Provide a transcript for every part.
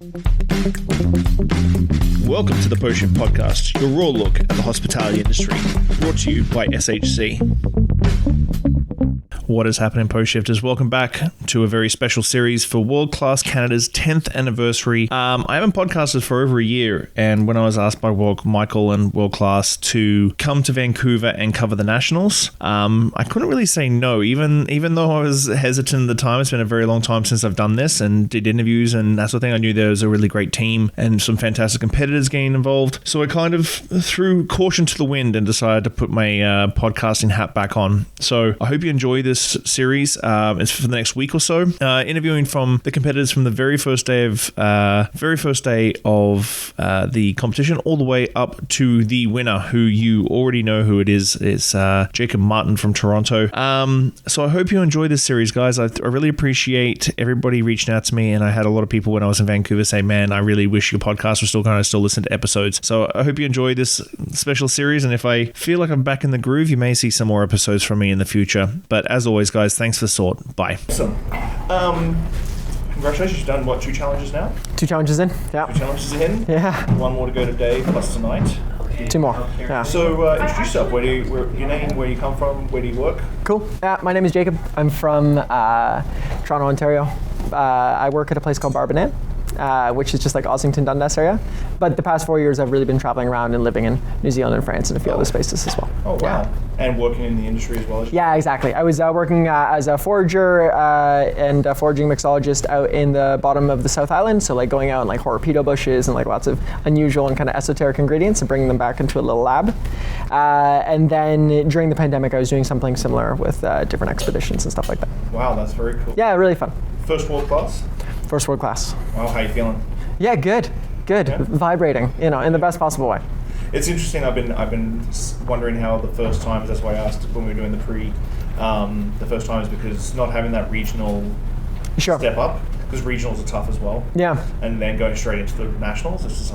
Welcome to the Potion Podcast, your raw look at the hospitality industry, brought to you by SHC. What is happening, Post Shifters? Welcome back to a very special series for World Class Canada's 10th anniversary. I haven't podcasted for over a year, and when I was asked by Michael and World Class to come to Vancouver and cover the Nationals, I couldn't really say no, even though I was hesitant at the time. It's been a very long time since I've done this and did interviews and that sort of thing. I knew there was a really great team and some fantastic competitors getting involved. So I kind of threw caution to the wind and decided to put my podcasting hat back on. So I hope you enjoy this series. It's for the next week or so, interviewing from the competitors from the very first day of the competition all the way up to the winner, who you already know who it is. It's Jacob Martin from Toronto. So I hope you enjoy this series, guys. I really appreciate everybody reaching out to me, and I had a lot of people when I was in Vancouver say, man, I really wish your podcast was still going to still listen to episodes. So I hope you enjoy this special series, and if I feel like I'm back in the groove, you may see some more episodes from me in the future. But as always, guys, thanks for the support. Bye. Awesome. Congratulations, you've done, 2 challenges now? 2 challenges in, yeah. 2 challenges in? Yeah. 1 more to go today, plus tonight. 2 more, yeah. So, introduce yourself. Your name, where you come from, where do you work? Cool. Yeah, my name is Jacob. I'm from Toronto, Ontario. I work at a place called Bartenders, which is just like Ossington, Dundas area. But the past 4 years, I've really been traveling around and living in New Zealand and France and a few other spaces as well. Oh, wow. Yeah. And working in the industry as well? Yeah, exactly. I was working as a forager and a foraging mixologist out in the bottom of the South Island. So like going out in like horpedo bushes and like lots of unusual and kind of esoteric ingredients and bringing them back into a little lab. And then during the pandemic, I was doing something similar with different expeditions and stuff like that. Wow, that's very cool. Yeah, really fun. First world class? First world class. Wow, how you feeling? Yeah, good. Yeah? Vibrating, in the best possible way. It's interesting. I've been wondering how the first times. That's why I asked when we were doing the the first times, because not having that regional step up, because regionals are tough as well. Yeah. And then going straight into the nationals. This is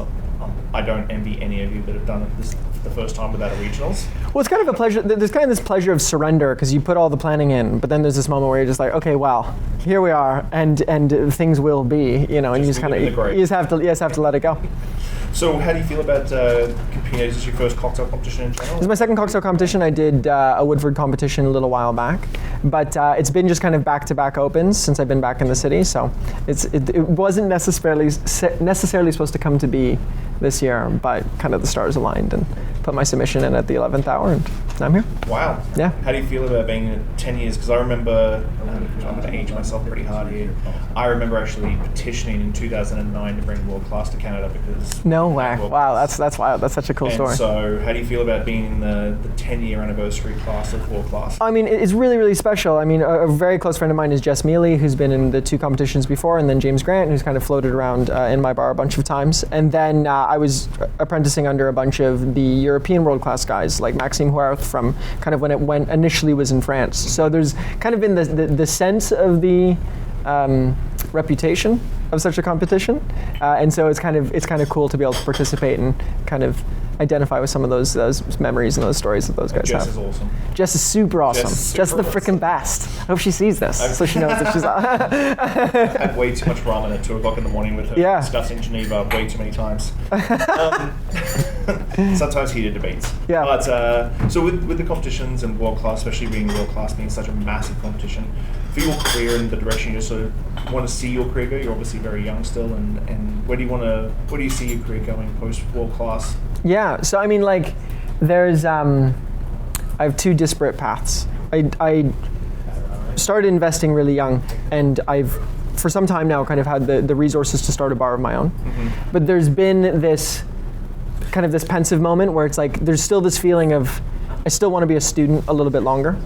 I don't envy any of you that have done it this the first time without a regionals. Well, it's kind of a pleasure. There's kind of this pleasure of surrender, because you put all the planning in, but then there's this moment where you're just like, okay, wow, here we are, and things will be, and you just kind of you just have to let it go. So how do you feel about competing? Is this your first cocktail competition in general? This is my second cocktail competition. I did a Woodford competition a little while back, but it's been just kind of back-to-back opens since I've been back in the city. So it wasn't necessarily supposed to come to be this year, but kind of the stars aligned and put my submission in at the 11th hour, and I'm here. Wow. Yeah. How do you feel about being in 10 years? Because I remember, I'm going to age myself pretty hard here. I remember actually petitioning in 2009 to bring World Class to Canada because... No way. Wow, that's wild. That's such a cool story. So how do you feel about being in the 10-year anniversary class of World Class? I mean, it's really, really special. I mean, a very close friend of mine is Jess Mealy, who's been in the 2 competitions before, and then James Grant, who's kind of floated around in my bar a bunch of times. And then I was apprenticing under a bunch of the European World Class guys, like Maxime Huarth from kind of when it initially was in France. So there's kind of been the sense of the reputation of such a competition, and so it's kind of cool to be able to participate and kind of identify with some of those memories and those stories that those guys have. Jess is awesome. Jess is super awesome. Jess is the freaking best. I hope she sees this so she knows that she's. I've had way too much ramen at 2 o'clock in the morning with her discussing Geneva way too many times. Sometimes heated debates. Yeah. But so with the competitions and World Class, especially being World Class being such a massive competition, for your career and the direction you sort of want to see your career go, you're obviously very young still, and where do you see your career going post World Class? Yeah, so I mean, like, there's I have 2 disparate paths. I started investing really young, and I've for some time now kind of had the resources to start a bar of my own. Mm-hmm. But there's been this kind of this pensive moment where it's like there's still this feeling of I still want to be a student a little bit longer.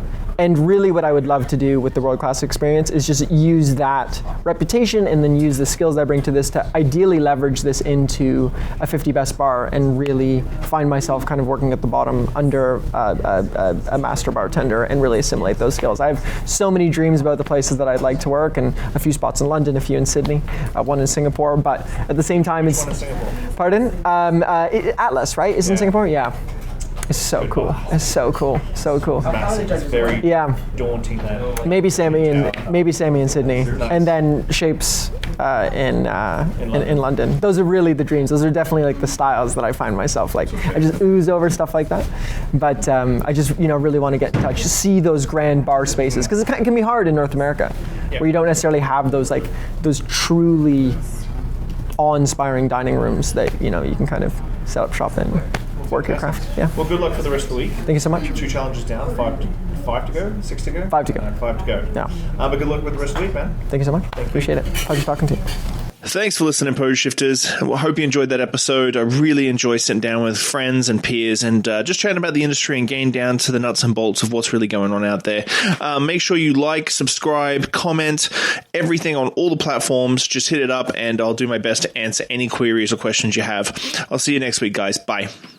And really what I would love to do with the World Class experience is just use that reputation and then use the skills I bring to this to ideally leverage this into a 50 best bar and really find myself kind of working at the bottom under a master bartender and really assimilate those skills. I have so many dreams about the places that I'd like to work, and a few spots in London, a few in Sydney, one in Singapore, but at the same time Which one in Singapore? Pardon? Atlas, right? Is in Singapore? Yeah. It's so cool. It's so cool. So cool. Massive. It's very daunting. That maybe Sammy in Sydney, and then Shapes in London. Those are really the dreams. Those are definitely like the styles that I find myself like. I just ooze over stuff like that. But I just really want to get in touch, see those grand bar spaces, because it can be hard in North America, where you don't necessarily have those truly awe-inspiring dining rooms that you can kind of set up shop and work your craft. Yeah. Well, good luck for the rest of the week. Thank you so much. 2 challenges down, 5 to go, 6 to go? 5 to go. 5 to go. Yeah. But good luck with the rest of the week, man. Thank you so much. Appreciate it. Pleasure talking to you. Thanks for listening, Pose Shifters. I hope you enjoyed that episode. I really enjoy sitting down with friends and peers and just chatting about the industry and getting down to the nuts and bolts of what's really going on out there. Make sure you like, subscribe, comment, everything on all the platforms. Just hit it up and I'll do my best to answer any queries or questions you have. I'll see you next week, guys. Bye.